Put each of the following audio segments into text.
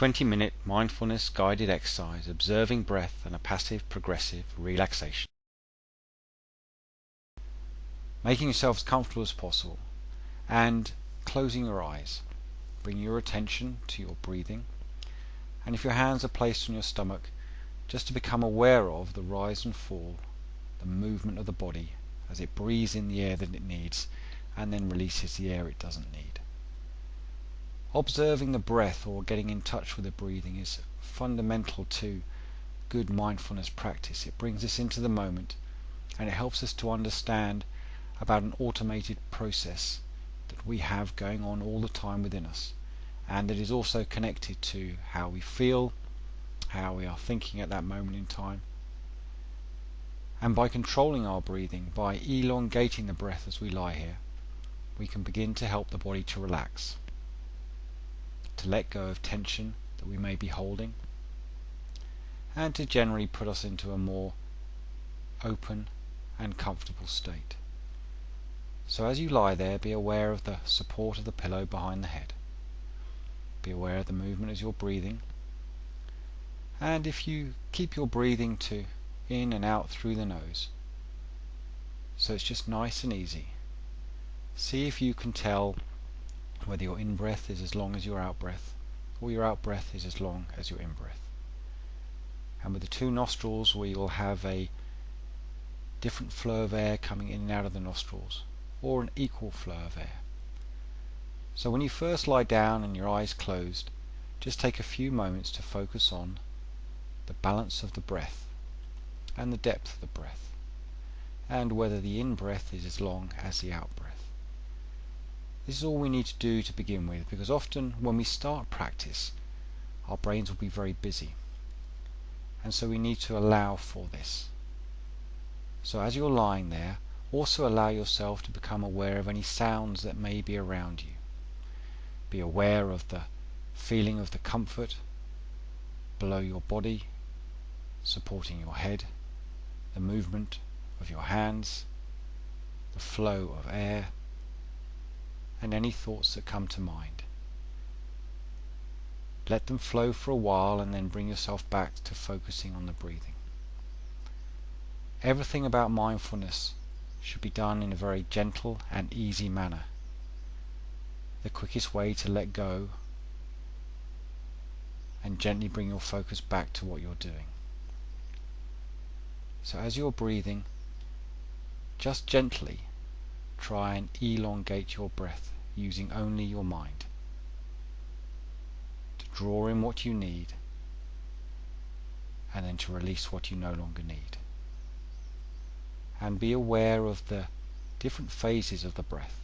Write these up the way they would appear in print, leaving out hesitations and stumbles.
20-minute mindfulness guided exercise, observing breath and a passive progressive relaxation. Making yourself as comfortable as possible and closing your eyes. Bring your attention to your breathing, and if your hands are placed on your stomach, just to become aware of the rise and fall, the movement of the body as it breathes in the air that it needs and then releases the air it doesn't need. Observing the breath or getting in touch with the breathing is fundamental to good mindfulness practice. It brings us into the moment and it helps us to understand about an automated process that we have going on all the time within us, and that is also connected to how we feel, how we are thinking at that moment in time. And by controlling our breathing, by elongating the breath as we lie here, we can begin to help the body to relax, to let go of tension that we may be holding, and to generally put us into a more open and comfortable state. So as you lie there, be aware of the support of the pillow behind the head. Be aware of the movement as you're breathing. And if you keep your breathing to in and out through the nose, so it's just nice and easy. See if you can tell whether your in-breath is as long as your out-breath, or your out-breath is as long as your in-breath. And with the two nostrils, we will have a different flow of air coming in and out of the nostrils, or an equal flow of air. So when you first lie down and your eyes closed, just take a few moments to focus on the balance of the breath and the depth of the breath, and whether the in-breath is as long as the out-breath. This is all we need to do to begin with, because often when we start practice, our brains will be very busy, and so we need to allow for this. So as you're lying there, also allow yourself to become aware of any sounds that may be around you. Be aware of the feeling of the comfort below your body, supporting your head, the movement of your hands, the flow of air, and any thoughts that come to mind. Let them flow for a while and then bring yourself back to focusing on the breathing. Everything about mindfulness should be done in a very gentle and easy manner. The quickest way to let go and gently bring your focus back to what you're doing. So as you're breathing, just gently try and elongate your breath using only your mind, to draw in what you need and then to release what you no longer need. And be aware of the different phases of the breath.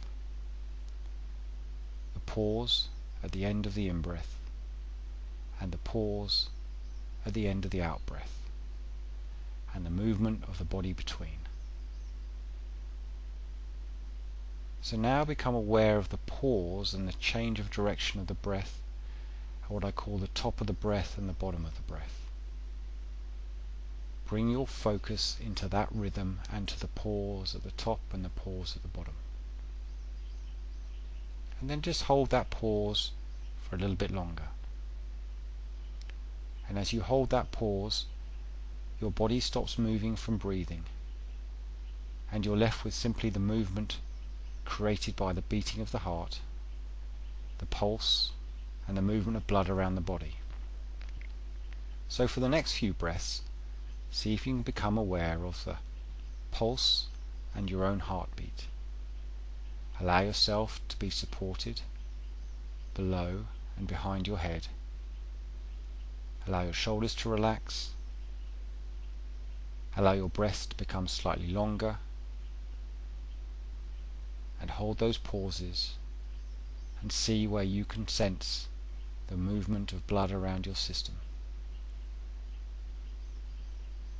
The pause at the end of the in-breath and the pause at the end of the out-breath, and the movement of the body between. So now become aware of the pause and the change of direction of the breath, what I call the top of the breath and the bottom of the breath. Bring your focus into that rhythm and to the pause at the top and the pause at the bottom. And then just hold that pause for a little bit longer. And as you hold that pause, your body stops moving from breathing, and you're left with simply the movement created by the beating of the heart, the pulse, and the movement of blood around the body. So for the next few breaths, see if you can become aware of the pulse and your own heartbeat. Allow yourself to be supported below and behind your head. Allow your shoulders to relax. Allow your breath to become slightly longer. And hold those pauses and see where you can sense the movement of blood around your system,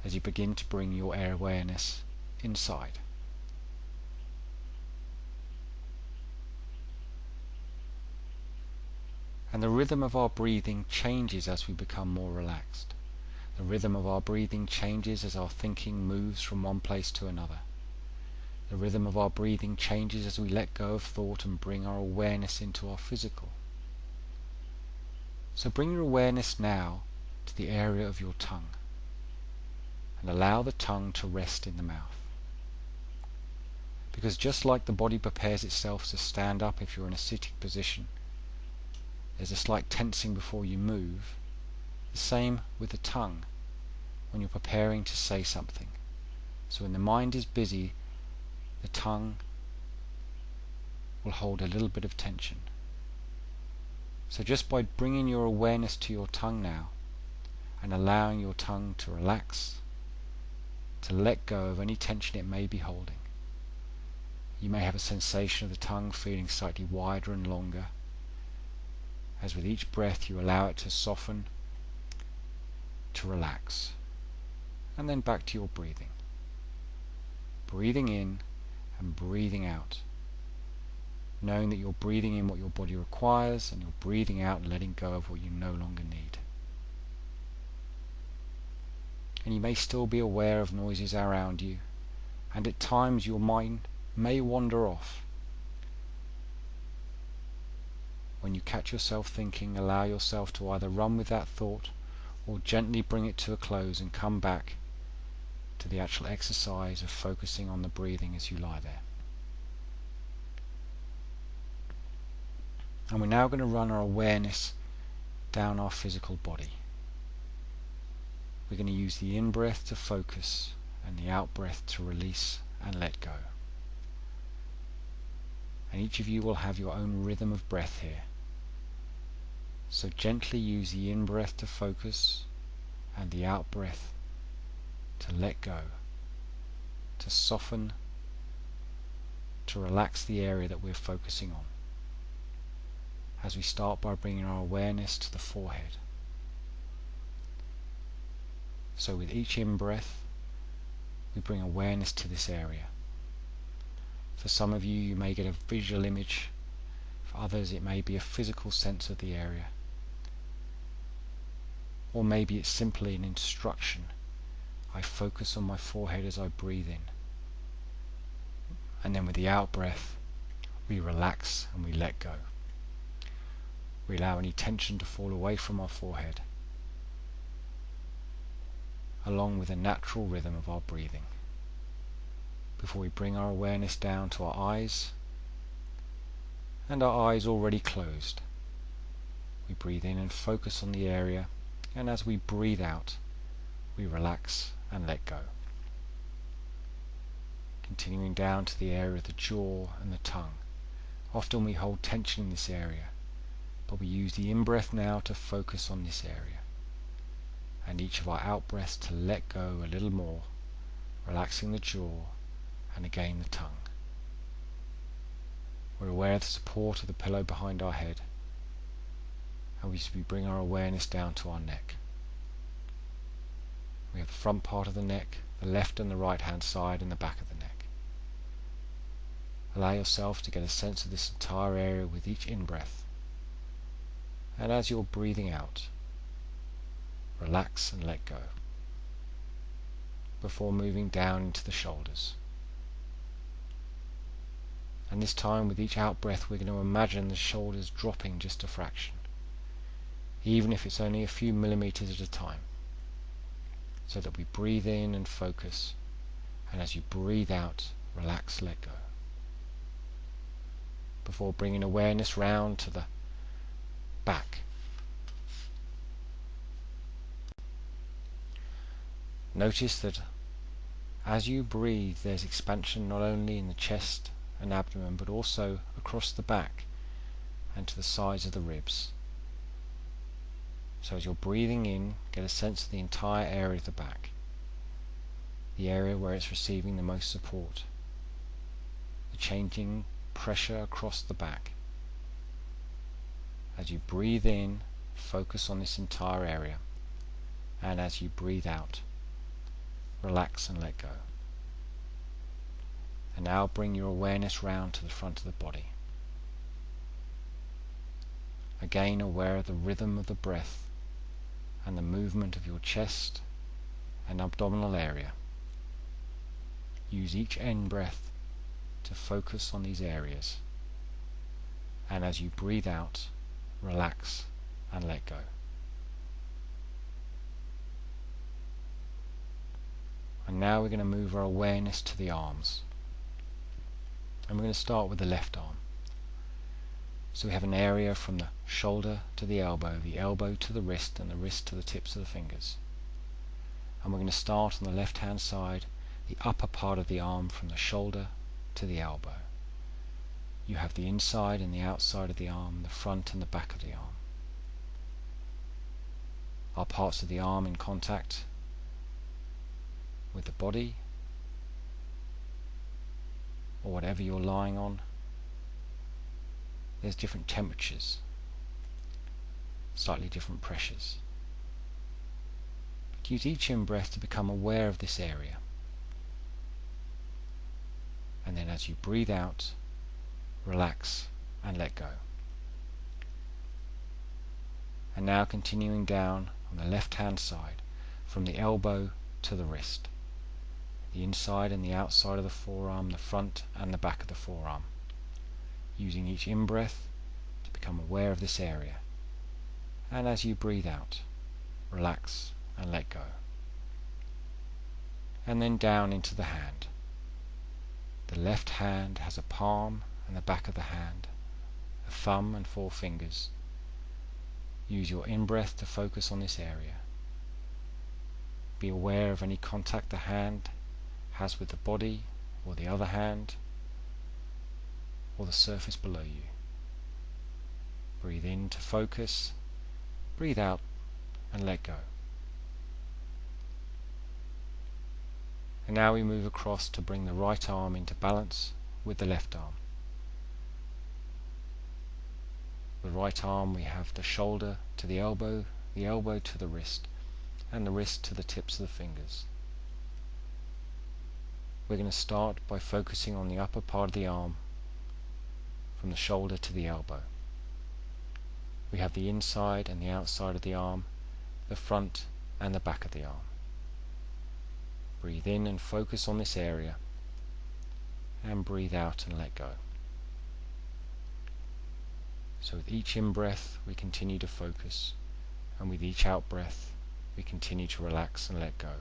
as you begin to bring your air awareness inside. And the rhythm of our breathing changes as we become more relaxed. The rhythm of our breathing changes as our thinking moves from one place to another. The rhythm of our breathing changes as we let go of thought and bring our awareness into our physical. So bring your awareness now to the area of your tongue and allow the tongue to rest in the mouth. Because just like the body prepares itself to stand up if you're in a sitting position, there's a slight tensing before you move, the same with the tongue when you're preparing to say something. So when the mind is busy, the tongue will hold a little bit of tension. So just by bringing your awareness to your tongue now and allowing your tongue to relax, to let go of any tension it may be holding, you may have a sensation of the tongue feeling slightly wider and longer, as with each breath you allow it to soften, to relax, and then back to your breathing. Breathing in and breathing out, knowing that you're breathing in what your body requires and you're breathing out and letting go of what you no longer need. And you may still be aware of noises around you, and at times your mind may wander off. When you catch yourself thinking, allow yourself to either run with that thought or gently bring it to a close and come back to the actual exercise of focusing on the breathing as you lie there. And we're now going to run our awareness down our physical body. We're going to use the in-breath to focus and the out-breath to release and let go. And each of you will have your own rhythm of breath here. So gently use the in-breath to focus and the out-breath to let go, to soften, to relax the area that we're focusing on. As we start by bringing our awareness to the forehead. So with each in-breath, we bring awareness to this area. For some of you, you may get a visual image. For others, it may be a physical sense of the area. Or maybe it's simply an instruction. I focus on my forehead as I breathe in. And then with the out-breath, we relax and we let go. We allow any tension to fall away from our forehead, along with the natural rhythm of our breathing. Before we bring our awareness down to our eyes, and our eyes already closed, we breathe in and focus on the area, and as we breathe out, we relax and let go. Continuing down to the area of the jaw and the tongue. Often we hold tension in this area, but we use the in-breath now to focus on this area, and each of our out-breaths to let go a little more, relaxing the jaw and again the tongue. We're aware of the support of the pillow behind our head, and we bring our awareness down to our neck. We have the front part of the neck, the left and the right hand side, and the back of the neck. Allow yourself to get a sense of this entire area with each in-breath. And as you're breathing out, relax and let go, before moving down into the shoulders. And this time, with each out-breath, we're going to imagine the shoulders dropping just a fraction, even if it's only a few millimeters at a time, so that we breathe in and focus, and as you breathe out, relax, let go, before bringing awareness round to the back. Notice that as you breathe, there's expansion not only in the chest and abdomen, but also across the back and to the sides of the ribs. So as you're breathing in, get a sense of the entire area of the back, the area where it's receiving the most support, the changing pressure across the back. As you breathe in, focus on this entire area, and as you breathe out, relax and let go. And now bring your awareness round to the front of the body. Again, aware of the rhythm of the breath and the movement of your chest and abdominal area. Use each in-breath to focus on these areas, and as you breathe out, relax and let go. And now we're going to move our awareness to the arms. And we're going to start with the left arm. So we have an area from the shoulder to the elbow to the wrist, and the wrist to the tips of the fingers. And we're going to start on the left hand side, the upper part of the arm from the shoulder to the elbow. You have the inside and the outside of the arm, the front and the back of the arm. Are parts of the arm in contact with the body, or whatever you're lying on? There's different temperatures, slightly different pressures. But use each in-breath to become aware of this area. And then as you breathe out, relax and let go. And now continuing down on the left hand side, from the elbow to the wrist. The inside and the outside of the forearm, the front and the back of the forearm. Using each in-breath to become aware of this area. And as you breathe out, relax and let go. And then down into the hand. The left hand has a palm and the back of the hand, a thumb and 4 fingers. Use your in-breath to focus on this area. Be aware of any contact the hand has with the body or the other hand or the surface below you. Breathe in to focus, breathe out and let go. And now we move across to bring the right arm into balance with the left arm. The right arm, we have the shoulder to the elbow to the wrist, and the wrist to the tips of the fingers. We're going to start by focusing on the upper part of the arm from the shoulder to the elbow. We have the inside and the outside of the arm, the front and the back of the arm. Breathe in and focus on this area, and breathe out and let go. So with each in-breath we continue to focus, and with each out-breath we continue to relax and let go,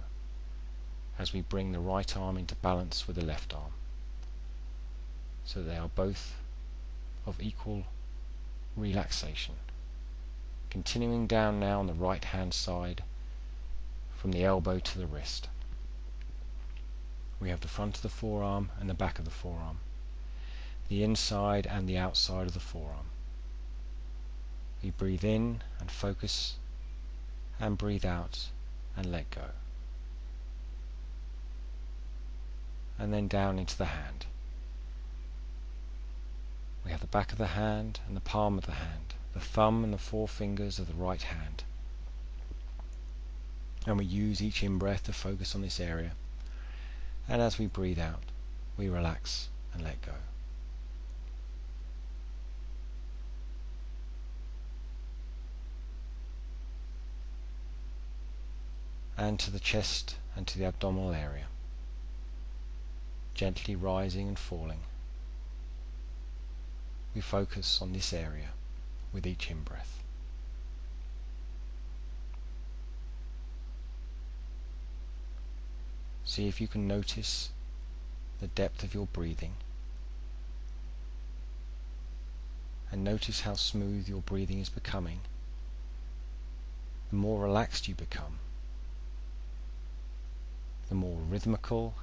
as we bring the right arm into balance with the left arm, so they are both of equal relaxation. Continuing down now on the right hand side, from the elbow to the wrist. We have the front of the forearm and the back of the forearm, the inside and the outside of the forearm. We breathe in and focus, and breathe out and let go. And then down into the hand. We have the back of the hand and the palm of the hand, the thumb and the 4 fingers of the right hand. And we use each in-breath to focus on this area. And as we breathe out, we relax and let go. And to the chest and to the abdominal area, gently rising and falling. We focus on this area with each in-breath. See if you can notice the depth of your breathing, and notice how smooth your breathing is becoming. The more relaxed you become, the more rhythmical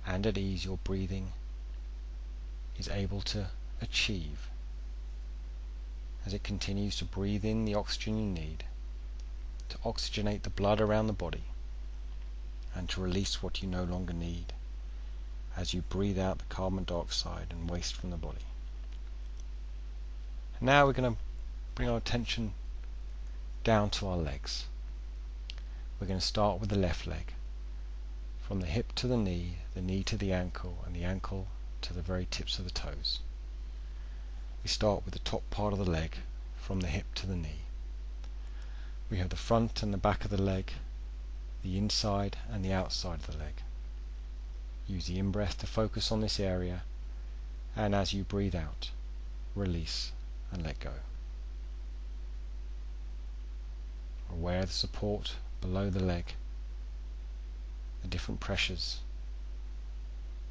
and at ease your breathing is able to achieve, as it continues to breathe in the oxygen you need to oxygenate the blood around the body, and to release what you no longer need as you breathe out the carbon dioxide and waste from the body. And now we're going to bring our attention down to our legs. We're going to start with the left leg. From the hip to the knee to the ankle, and the ankle to the very tips of the toes. We start with the top part of the leg, from the hip to the knee. We have the front and the back of the leg, the inside and the outside of the leg. Use the in-breath to focus on this area, and as you breathe out, release and let go. aware of the support below the leg, the different pressures,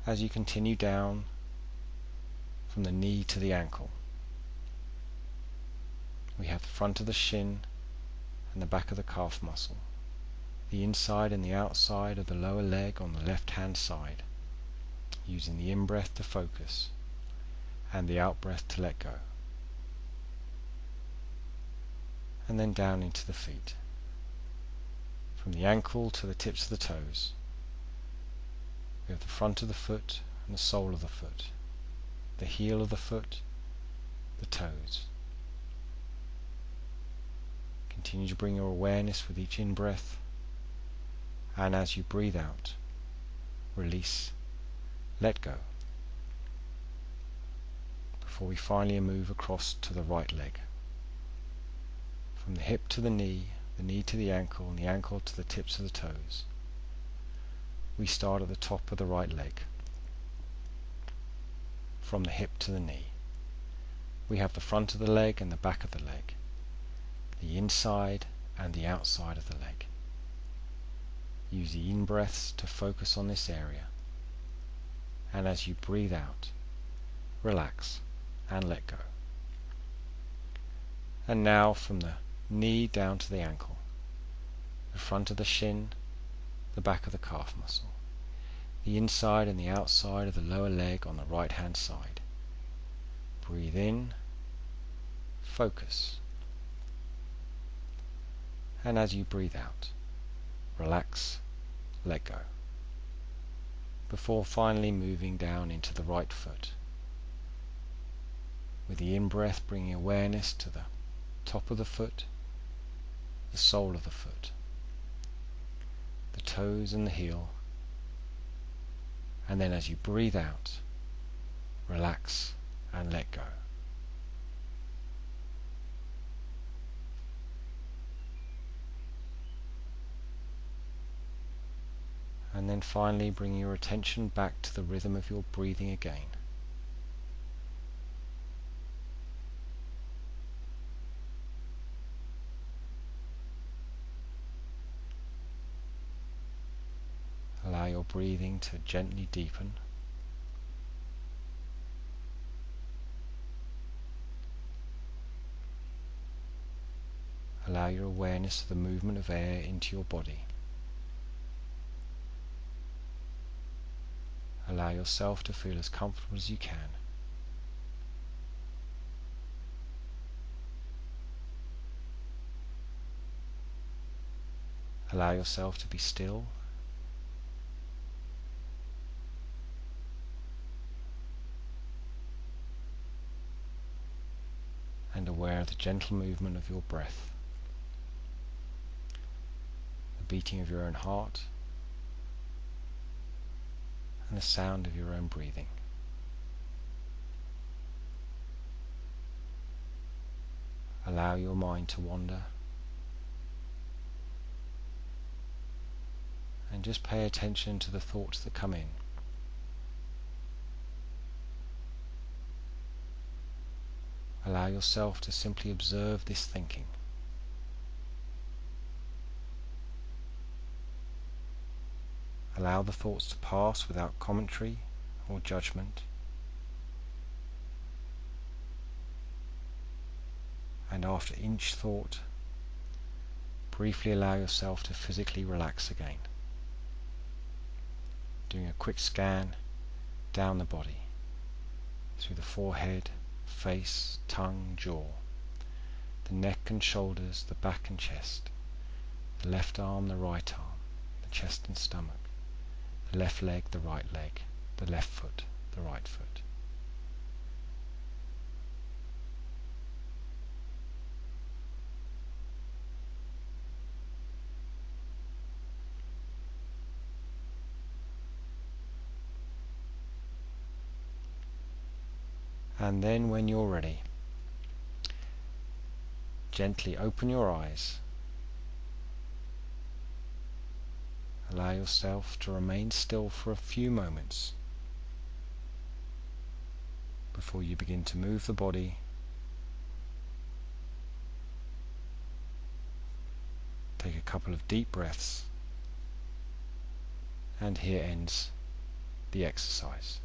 as you continue down from the knee to the ankle. We have the front of the shin and the back of the calf muscle, the inside and the outside of the lower leg on the left hand side, using the in-breath to focus and the out-breath to let go. And then down into the feet, from the ankle to the tips of the toes. We have the front of the foot and the sole of the foot, the heel of the foot, the toes. Continue to bring your awareness with each in-breath, and as you breathe out, release, let go, before we finally move across to the right leg. From the hip to the knee to the ankle, and the ankle to the tips of the toes. We start at the top of the right leg. From the hip to the knee, we have the front of the leg and the back of the leg, the inside and the outside of the leg. Use the in-breaths to focus on this area, and as you breathe out, relax and let go. And now from the knee down to the ankle, the front of the shin, the back of the calf muscle, the inside and the outside of the lower leg on the right hand side. Breathe in, focus, and as you breathe out, relax, let go, before finally moving down into the right foot, with the in-breath bringing awareness to the top of the foot, the sole of the foot, the toes and the heel, and then as you breathe out, relax and let go. And then finally bring your attention back to the rhythm of your breathing again. Allow your breathing to gently deepen. Allow your awareness of the movement of air into your body. Allow yourself to feel as comfortable as you can. Allow yourself to be still and aware of the gentle movement of your breath, the beating of your own heart, and the sound of your own breathing. Allow your mind to wander, and just pay attention to the thoughts that come in. Allow yourself to simply observe this thinking. Allow the thoughts to pass without commentary or judgment. And after each thought, briefly allow yourself to physically relax again. Doing a quick scan down the body, through the forehead, face, tongue, jaw, the neck and shoulders, the back and chest, the left arm, the right arm, the chest and stomach, the left leg, the right leg, the left foot, the right foot. And then when you're ready, gently open your eyes. Allow yourself to remain still for a few moments before you begin to move the body Take a couple of deep breaths, and here ends the exercise.